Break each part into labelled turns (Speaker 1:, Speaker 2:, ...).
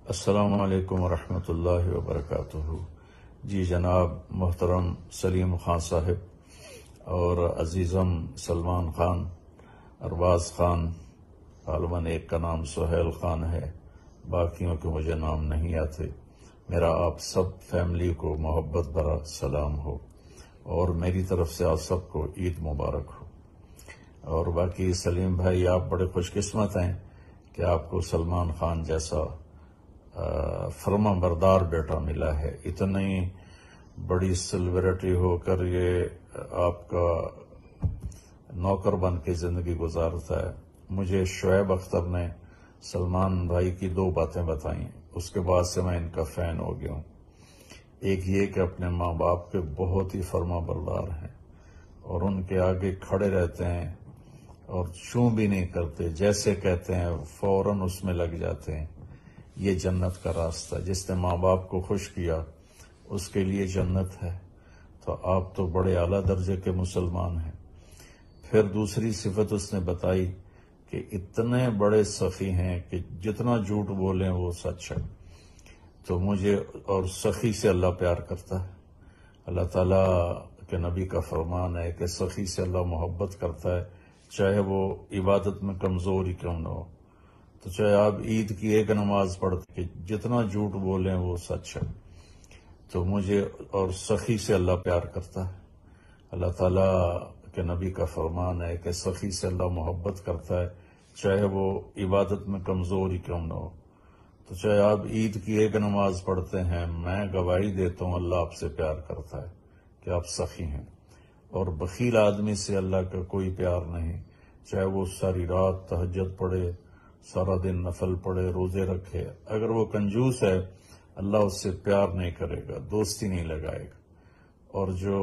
Speaker 1: السلام علیکم ورحمۃ اللہ وبرکاتہ۔ جی جناب محترم سلیم خان صاحب اور عزیزم سلمان خان، ارباز خان، غالباً ایک کا نام سہیل خان ہے، باقیوں کے مجھے نام نہیں آتے۔ میرا آپ سب فیملی کو محبت بھرا سلام ہو اور میری طرف سے آپ سب کو عید مبارک ہو۔ اور باقی سلیم بھائی، آپ بڑے خوش قسمت ہیں کہ آپ کو سلمان خان جیسا فرما بردار بیٹا ملا ہے۔ اتنی بڑی سیلیبریٹی ہو کر یہ آپ کا نوکر بن کے زندگی گزارتا ہے۔ مجھے شعیب اختر نے سلمان بھائی کی 2 باتیں بتائیں، اس کے بعد سے میں ان کا فین ہو گیا ہوں۔ ایک یہ کہ اپنے ماں باپ کے بہت ہی فرما بردار ہیں اور ان کے آگے کھڑے رہتے ہیں اور چوں بھی نہیں کرتے، جیسے کہتے ہیں فوراً اس میں لگ جاتے ہیں۔ یہ جنت کا راستہ، جس نے ماں باپ کو خوش کیا اس کے لیے جنت ہے۔ تو آپ تو بڑے اعلیٰ درجے کے مسلمان ہیں۔ پھر دوسری صفت اس نے بتائی کہ اتنے بڑے سخی ہیں کہ جتنا جھوٹ بولیں وہ سچ ہے۔ تو مجھے اور سخی سے اللہ پیار کرتا ہے۔ اللہ تعالیٰ کے نبی کا فرمان ہے کہ سخی سے اللہ محبت کرتا ہے، چاہے وہ عبادت میں کمزور ہی کیوں نہ ہو۔ تو چاہے آپ عید کی ایک نماز پڑھتے کہ جتنا جھوٹ بولیں وہ سچ ہے۔ تو مجھے اور سخی سے اللہ پیار کرتا ہے۔ اللہ تعالیٰ کے نبی کا فرمان ہے کہ سخی سے اللہ محبت کرتا ہے، چاہے وہ عبادت میں کمزور ہی کیوں نہ ہو۔ تو چاہے آپ عید کی ایک نماز پڑھتے ہیں، میں گواہی دیتا ہوں اللہ آپ سے پیار کرتا ہے کہ آپ سخی ہیں۔ اور بخیل آدمی سے اللہ کا کوئی پیار نہیں، چاہے وہ ساری رات تہجد پڑھے، سارا دن نفل پڑھے، روزے رکھے، اگر وہ کنجوس ہے اللہ اس سے پیار نہیں کرے گا، دوستی نہیں لگائے گا۔ اور جو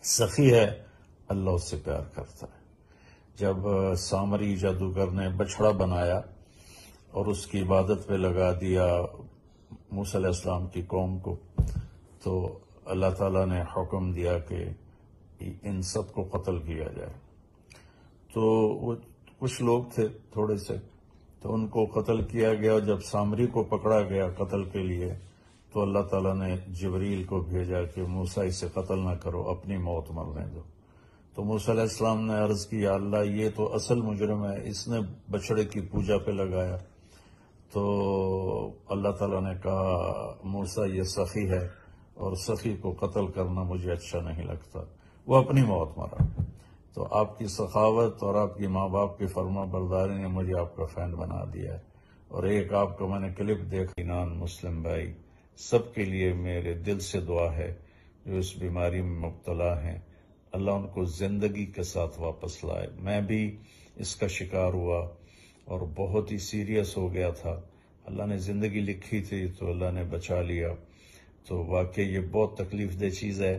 Speaker 1: سخی ہے اللہ اس سے پیار کرتا ہے۔ جب سامری جادوگر نے بچڑا بنایا اور اس کی عبادت پہ لگا دیا موسیٰ علیہ السلام کی قوم کو، تو اللہ تعالیٰ نے حکم دیا کہ ان سب کو قتل کیا جائے۔ تو وہ کچھ لوگ تھے تھوڑے سے، تو ان کو قتل کیا گیا۔ جب سامری کو پکڑا گیا قتل کے لیے تو اللہ تعالیٰ نے جبریل کو بھیجا کہ موسیٰ اسے قتل نہ کرو، اپنی موت مرنے دو۔ تو موسیٰ علیہ السلام نے عرض کی، یا اللہ یہ تو اصل مجرم ہے، اس نے بچڑے کی پوجا پہ لگایا۔ تو اللہ تعالیٰ نے کہا موسیٰ یہ سخی ہے اور سخی کو قتل کرنا مجھے اچھا نہیں لگتا، وہ اپنی موت مرا۔ تو آپ کی سخاوت اور آپ کی ماں باپ کی فرما برداری نے مجھے آپ کا فین بنا دیا ہے۔ اور ایک آپ کا میں نے کلپ دیکھا، نان مسلم بھائی سب کے لیے میرے دل سے دعا ہے جو اس بیماری میں مبتلا ہیں، اللہ ان کو زندگی کے ساتھ واپس لائے۔ میں بھی اس کا شکار ہوا اور بہت ہی سیریس ہو گیا تھا، اللہ نے زندگی لکھی تھی تو اللہ نے بچا لیا۔ تو واقعی یہ بہت تکلیف دہ چیز ہے۔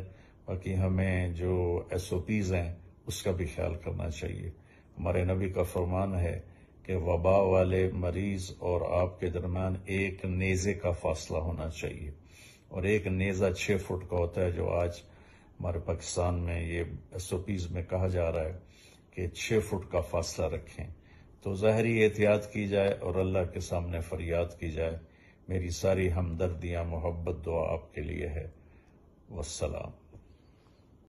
Speaker 1: باقی ہمیں جو SOPs ہیں اس کا بھی خیال کرنا چاہیے۔ ہمارے نبی کا فرمان ہے کہ وبا والے مریض اور آپ کے درمیان 1 نیزے کا فاصلہ ہونا چاہیے، اور 1 نیزہ 6 فٹ کا ہوتا ہے، جو آج ہمارے پاکستان میں یہ SOPs میں کہا جا رہا ہے کہ 6 فٹ کا فاصلہ رکھیں۔ تو ظاہری احتیاط کی جائے اور اللہ کے سامنے فریاد کی جائے۔ میری ساری ہمدردیاں، محبت، دعا آپ کے لیے ہے۔ والسلام۔